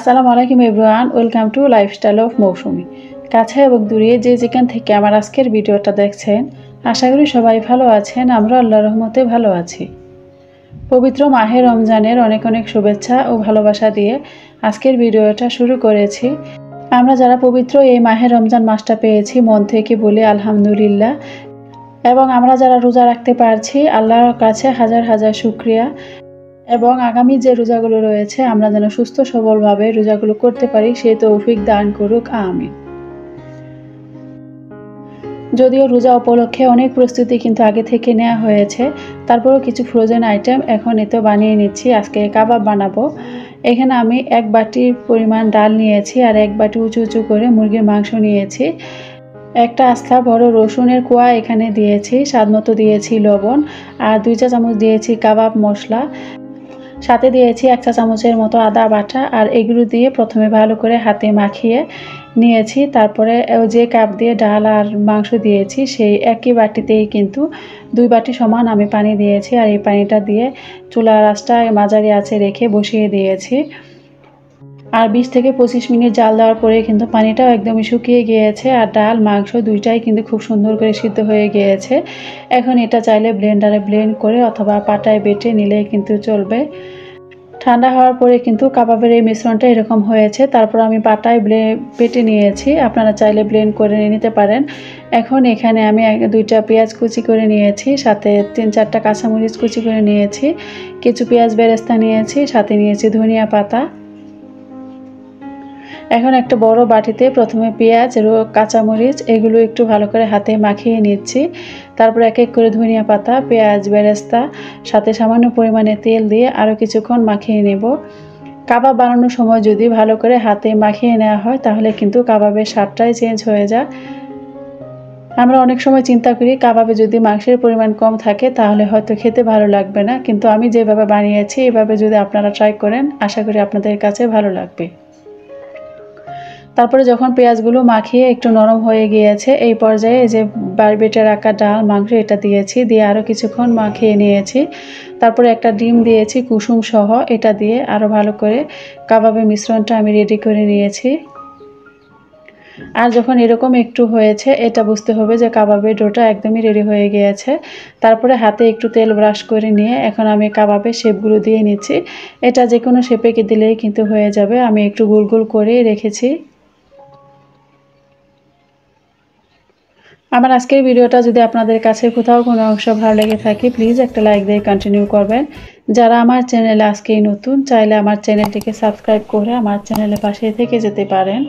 আসসালামু আলাইকুম everyone, welcome to lifestyle of Mousumi. কাছে এবং দূরে যে যেখান থেকে আমার আজকের ভিডিওটা দেখছেন, আশা করি সবাই ভালো আছেন। আমরা আল্লাহর রহমতে ভালো আছি। পবিত্র মাহে রমজানের অনেক অনেক শুভেচ্ছা ও ভালোবাসা দিয়ে আজকের ভিডিওটা শুরু করেছি। আমরা যারা পবিত্র এই মাহে রমজান মাসটা পেয়েছি, মন থেকে বলি আলহামদুলিল্লাহ। এবং আমরা যারা রোজা রাখতে পারছি, আল্লাহর কাছে হাজার হাজার শুকরিয়া। এবং আগামী যে রোজাগুলো রয়েছে আমরা যেন সুস্থ সবলভাবে রোজাগুলো করতে পারি, সেই তৌফিক দান করুক, আমিন। যদিও রোজা উপলক্ষে অনেক প্রস্তুতি কিন্তু আগে থেকে নেওয়া হয়েছে, তারপরেও কিছু ফ্রোজেন আইটেম এখন এতে বানিয়ে নিচ্ছি। আজকে কাবাব বানাবো। এখানে আমি 1 বাটির পরিমাণ ডাল নিয়েছি আর 1 বাটি উঁচু উঁচু করে মুরগির মাংস নিয়েছি। একটা আস্থা বড় রসুনের কোয়া এখানে দিয়েছি, স্বাদমতো দিয়েছি লবণ, আর 2 চা চামচ দিয়েছি কাবাব মশলা, সাথে দিয়েছি 1 চা চামচের মতো আদা বাটা। আর এগুলো দিয়ে প্রথমে ভালো করে হাতে মাখিয়ে নিয়েছি। তারপরে যে কাপ দিয়ে ডাল আর মাংস দিয়েছি সেই একই বাটিতেই কিন্তু 2 বাটি সমান আমি পানি দিয়েছি। আর এই পানিটা দিয়ে চুলার আঁচটা মাঝারি আঁচে রেখে বসিয়ে দিয়েছি। আর 20 থেকে 25 মিনিট জাল দেওয়ার পরে কিন্তু পানিটাও একদমই শুকিয়ে গিয়েছে আর ডাল মাংস দুইটাই কিন্তু খুব সুন্দর করে সিদ্ধ হয়ে গিয়েছে। এখন এটা চাইলে ব্লেন্ডারে ব্লেন্ড করে অথবা পাটায় বেটে নিলে কিন্তু চলবে। ঠান্ডা হওয়ার পরে কিন্তু কাবাবের এই মিশ্রণটা এরকম হয়েছে। তারপর আমি পাটায় বেটে নিয়েছি, আপনারা চাইলে ব্লেন্ড করে নিতে পারেন। এখন এখানে আমি 2টা পেঁয়াজ কুচি করে নিয়েছি, সাথে 3-4টা কাঁচামরিচ কুচি করে নিয়েছি, কিছু পেঁয়াজ বেরেস্তা নিয়েছি, সাথে নিয়েছি ধনিয়া পাতা। এখন একটা বড় বাটিতে প্রথমে পেঁয়াজ আর কাঁচামরিচ এগুলো একটু ভালো করে হাতে মাখিয়ে নিচ্ছি। তারপর এক এক করে ধনিয়া পাতা, পেঁয়াজ বেরেস্তা, সাথে সামান্য পরিমাণে তেল দিয়ে আরও কিছুক্ষণ মাখিয়ে নেব। কাবাব বানানোর সময় যদি ভালো করে হাতে মাখিয়ে নেওয়া হয় তাহলে কিন্তু কাবাবের স্বাদটাই চেঞ্জ হয়ে যায়। আমরা অনেক সময় চিন্তা করি কাবাবে যদি মাংসের পরিমাণ কম থাকে তাহলে হয়তো খেতে ভালো লাগবে না, কিন্তু আমি যেভাবে বানিয়েছি এভাবে যদি আপনারা ট্রাই করেন আশা করি আপনাদের কাছে ভালো লাগবে। তারপরে যখন পেঁয়াজগুলো মাখিয়ে একটু নরম হয়ে গিয়েছে, এই পর্যায়ে যে বেটে রাখা ডাল মাংস এটা দিয়েছি, দিয়ে আরও কিছুক্ষণ মাখিয়ে নিয়েছি। তারপরে একটা ডিম দিয়েছি কুসুম সহ, এটা দিয়ে আরও ভালো করে কাবাবের মিশ্রণটা আমি রেডি করে নিয়েছি। আর যখন এরকম একটু হয়েছে এটা বুঝতে হবে যে কাবাবের ডোটা একদমই রেডি হয়ে গিয়েছে। তারপরে হাতে একটু তেল ব্রাশ করে নিয়ে এখন আমি কাবাবের শেপগুলো দিয়ে নিচ্ছি। এটা যে কোনো শেপে দিলেই কিন্তু হয়ে যাবে। আমি একটু গোল গোল করে রেখেছি। আমার আজকের ভিডিওটা যদি আপনাদের কাছে কোথাও কোনো অংশ ভালো লেগে থাকে প্লিজ একটা লাইক দিয়ে কন্টিনিউ করবেন। যারা আমার চ্যানেলে আজকেই নতুন চাইলে আমার চ্যানেলটিকে সাবস্ক্রাইব করে আমার চ্যানেলের পাশে থেকে যেতে পারেন।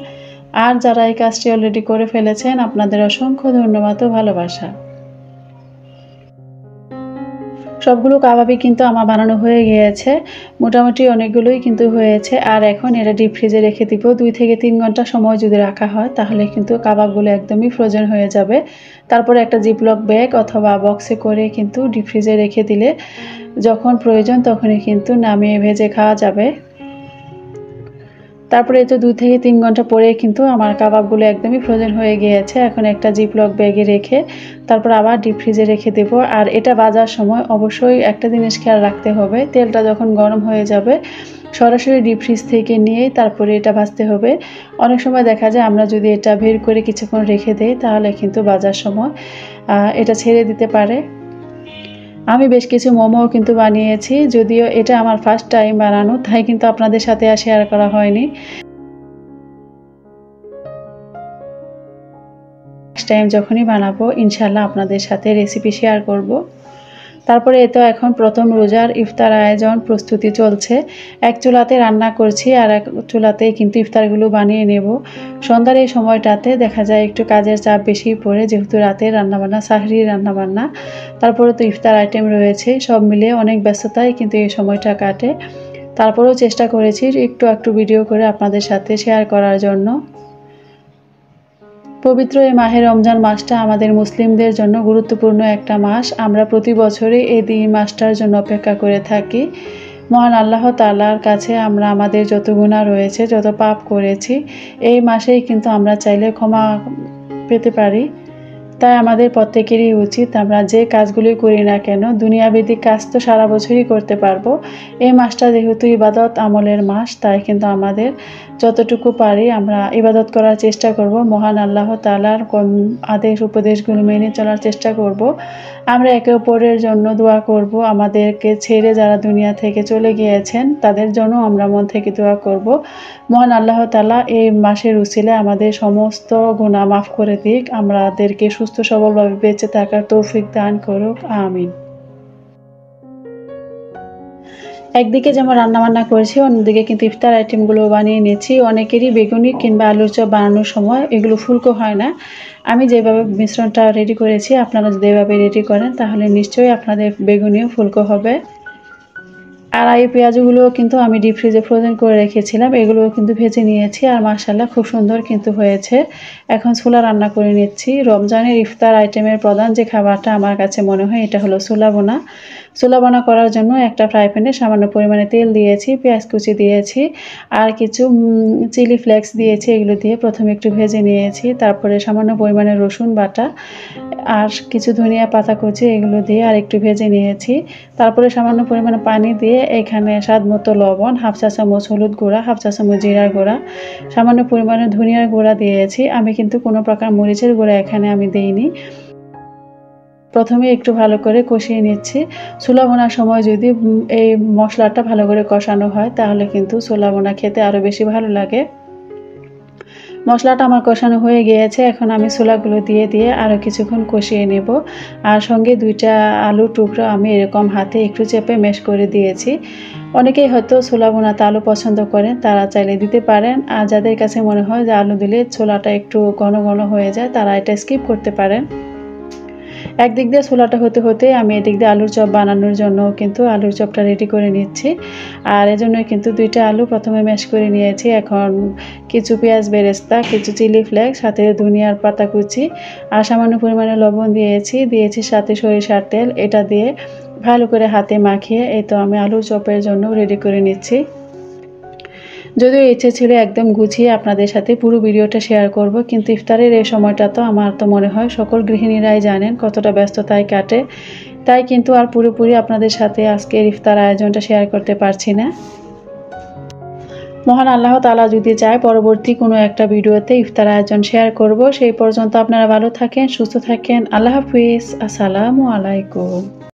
আর যারা এই কাজটি অলরেডি করে ফেলেছেন আপনাদের অসংখ্য ধন্যবাদ ও ভালোবাসা। সবগুলো কাবাবই কিন্তু আমার বানানো হয়ে গিয়েছে, মোটামুটি অনেকগুলোই কিন্তু হয়েছে। আর এখন এটা ডিপ ফ্রিজে রেখে দিব। 2 থেকে 3 ঘন্টা সময় যদি রাখা হয় তাহলে কিন্তু কাবাবগুলো একদমই ফ্রোজেন হয়ে যাবে। তারপরে একটা জিপলক ব্যাগ অথবা বক্সে করে কিন্তু ডিপ ফ্রিজে রেখে দিলে যখন প্রয়োজন তখনই কিন্তু নামিয়ে ভেজে খাওয়া যাবে। তারপরে তো 2 থেকে 3 ঘন্টা পরে কিন্তু আমার কাবাবগুলো একদমই ফ্রোজেন হয়ে গিয়েছে। এখন একটা জিপলক ব্যাগে রেখে তারপর আবার ডিপ ফ্রিজে রেখে দেব। আর এটা ভাজার সময় অবশ্যই একটা জিনিস খেয়াল রাখতে হবে, তেলটা যখন গরম হয়ে যাবে সরাসরি ডিপ ফ্রিজ থেকে নিয়েই তারপরে এটা ভাজতে হবে। অনেক সময় দেখা যায় আমরা যদি এটা বের করে কিছুক্ষণ রেখে দেই তাহলে কিন্তু ভাজার সময় এটা ছেড়ে দিতে পারে। আমি বেশ কিছু মোমোও কিন্তু বানিয়েছি, যদিও এটা আমার ফার্স্ট টাইম বানানো তাই কিন্তু আপনাদের সাথে আর শেয়ার করা হয়নি। নেক্সট টাইম যখনই বানাবো ইনশাল্লাহ আপনাদের সাথে রেসিপি শেয়ার করব। তারপরে তো এখন প্রথম রোজার ইফতার আয়োজন প্রস্তুতি চলছে। এক চুলাতে রান্না করছি আর এক চুলাতেই কিন্তু ইফতারগুলো বানিয়ে নেব। সন্ধ্যার এই সময়টাতে দেখা যায় একটু কাজের চাপ বেশি পড়ে, যেহেতু রাতে রান্নাবান্না, সাহরি রান্নাবান্না, তারপরে তো ইফতার আইটেম রয়েছে, সব মিলিয়ে অনেক ব্যস্ততায় কিন্তু এই সময়টা কাটে। তারপরেও চেষ্টা করেছি একটু একটু ভিডিও করে আপনাদের সাথে শেয়ার করার জন্য। পবিত্র এই মাহে রমজান মাসটা আমাদের মুসলিমদের জন্য গুরুত্বপূর্ণ একটা মাস। আমরা প্রতি বছরই এই মাসটার জন্য অপেক্ষা করে থাকি। মহান আল্লাহ তাআলার কাছে আমরা আমাদের যত গুনাহ রয়েছে, যত পাপ করেছি এই মাসেই কিন্তু আমরা চাইলে ক্ষমা পেতে পারি। তাই আমাদের প্রত্যেকেরই উচিত আমরা যে কাজগুলি করি না কেন দুনিয়াভিত্তিক কাজ তো সারা বছরই করতে পারবো। এই মাসটা যেহেতু ইবাদত আমলের মাস, তাই কিন্তু আমাদের যতটুকু পারি আমরা ইবাদত করার চেষ্টা করব, মহান আল্লাহ তাআলার আদেশ উপদেশগুলো মেনে চলার চেষ্টা করব। আমরা একে অপরের জন্য দোয়া করব, আমাদেরকে ছেড়ে যারা দুনিয়া থেকে চলে গিয়েছেন তাদের জন্য আমরা মন থেকে দোয়া করব। মহান আল্লাহ তাআলা এই মাসের উসিলায় আমাদের সমস্ত গুনাহ মাফ করে দিক, আমাদেরকে সুস্থ সবলভাবে বেঁচে থাকার তৌফিক দান করুক, আমিন। একদিকে যেমন রান্নাবান্না করেছি, অন্যদিকে কিন্তু ইফতার আইটেমগুলো বানিয়ে নিয়েছি। অনেকেরই বেগুনি কিংবা আলুর চপ বানানোর সময় এগুলো ফুলকো হয় না। আমি যেভাবে মিশ্রণটা রেডি করেছি আপনারা যদি এভাবে রেডি করেন তাহলে নিশ্চয়ই আপনাদের বেগুনিও ফুলকো হবে। আর এই পেঁয়াজগুলো কিন্তু আমি ডিপ ফ্রিজে ফ্রোজেন করে রেখেছিলাম, এগুলোও কিন্তু ভেজে নিয়েছি আর মাশাআল্লাহ খুব সুন্দর কিন্তু হয়েছে। এখন ছোলা রান্না করে নিচ্ছি। রমজানের ইফতার আইটেমের প্রধান যে খাবারটা আমার কাছে মনে হয় এটা হলো ছোলা বোনা। ছোলা বোনা করার জন্য একটা ফ্রাই প্যানে সামান্য পরিমাণে তেল দিয়েছি, পেঁয়াজ কুচি দিয়েছি আর কিছু চিলি ফ্লেক্স দিয়েছি। এগুলো দিয়ে প্রথমে একটু ভেজে নিয়েছি, তারপরে সামান্য পরিমাণে রসুন বাটা আর কিছু ধনিয়া পাতা কুচি এগুলো দিয়ে আর একটু ভেজে নিয়েছি। তারপরে সামান্য পরিমাণে পানি দিয়ে এখানে স্বাদ মতো লবণ, হাফ চা চামচ হলুদ গুঁড়া, হাফ চা চামচ জিরার গুঁড়া, সামান্য পরিমাণে ধনিয়ার গুঁড়া দিয়েছি। আমি কিন্তু কোনো প্রকার মরিচের গুঁড়া এখানে আমি দিইনি। প্রথমে একটু ভালো করে কষিয়ে নিচ্ছি। ছোলা বোনার সময় যদি এই মশলাটা ভালো করে কষানো হয় তাহলে কিন্তু ছোলা বোনা খেতে আরও বেশি ভালো লাগে। মশলাটা আমার কষানো হয়ে গিয়েছে, এখন আমি ছোলাগুলো দিয়ে আরও কিছুক্ষণ কষিয়ে নেব। আর সঙ্গে 2টা আলুর টুকরো আমি এরকম হাতে একটু চেপে ম্যাশ করে দিয়েছি। অনেকেই হয়তো ছোলা বোনাতে আলু পছন্দ করেন, তারা চাইলে দিতে পারেন। আর যাদের কাছে মনে হয় যে আলু দিলে ছোলাটা একটু ঘন ঘন হয়ে যায় তারা এটা স্কিপ করতে পারেন। একদিক দিয়ে ছোলাটা হতে আমি এদিক দিয়ে আলুর চপ বানানোর জন্য কিন্তু আলুর চপটা রেডি করে নিচ্ছি। আর এজন্য কিন্তু 2টা আলু প্রথমে ম্যাশ করে নিয়েছি। এখন কিছু পেঁয়াজ বেরেস্তা, কিছু চিলি ফ্লেক্স, সাথে ধনিয়ার পাতা কুচি আর সামান্য পরিমাণে লবণ দিয়েছি সাথে সরিষার তেল। এটা দিয়ে ভালো করে হাতে মাখিয়ে এই তো আমি আলুর চপের জন্য রেডি করে নিচ্ছি। যদিও ইচ্ছে ছিল একদম গুছিয়ে আপনাদের সাথে পুরো ভিডিওটা শেয়ার করব, কিন্তু ইফতারের এই সময়টা তো আমার তো মনে হয় সকল গৃহিণীরাই জানেন কতটা ব্যস্ততায় কাটে, তাই কিন্তু আর পুরোপুরি আপনাদের সাথে আজকের ইফতার আয়োজনটা শেয়ার করতে পারছি না। মহান আল্লাহ তাআলা যদি চায় পরবর্তী কোনো একটা ভিডিওতে ইফতার আয়োজন শেয়ার করব। সেই পর্যন্ত আপনারা ভালো থাকেন, সুস্থ থাকেন। আল্লাহ হাফিজ, আসসালামু আলাইকুম।